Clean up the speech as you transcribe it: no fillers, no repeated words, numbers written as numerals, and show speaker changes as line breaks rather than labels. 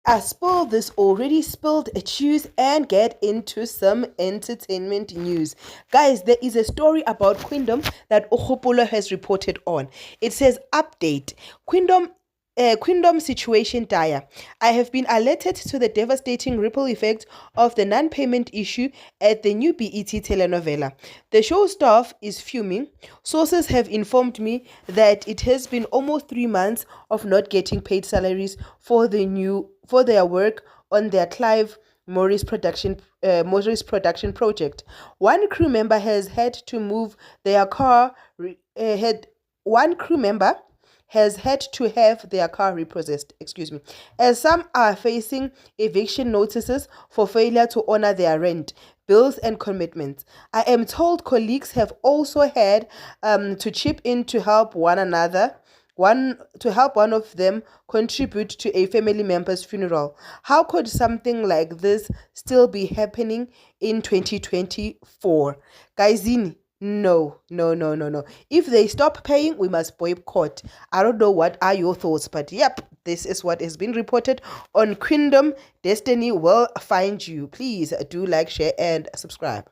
I spill this already spilled juice and get into some entertainment news. Guys, there is a story about Queendom that Okopolo has reported on. It says, update. Queendom situation dire. I have been alerted to the devastating ripple effect of the non-payment issue at the new BET telenovela. The show staff is fuming. Sources have informed me that it has been almost 3 months of not getting paid salaries for their work on their Clive Morris production project. One crew member has had to move their car. Had one crew member has had to have their car repossessed, as some are facing eviction notices for failure to honor their rent, bills, and commitments. I am told colleagues have also had to chip in to help one of them contribute to a family member's funeral. How could something like this still be happening in 2024? Guysini, no, no, no, no, no. If they stop paying, we must boycott. I don't know what are your thoughts, but yep, this is what has been reported on Queendom. Destiny will find you. Please do like, share, and subscribe.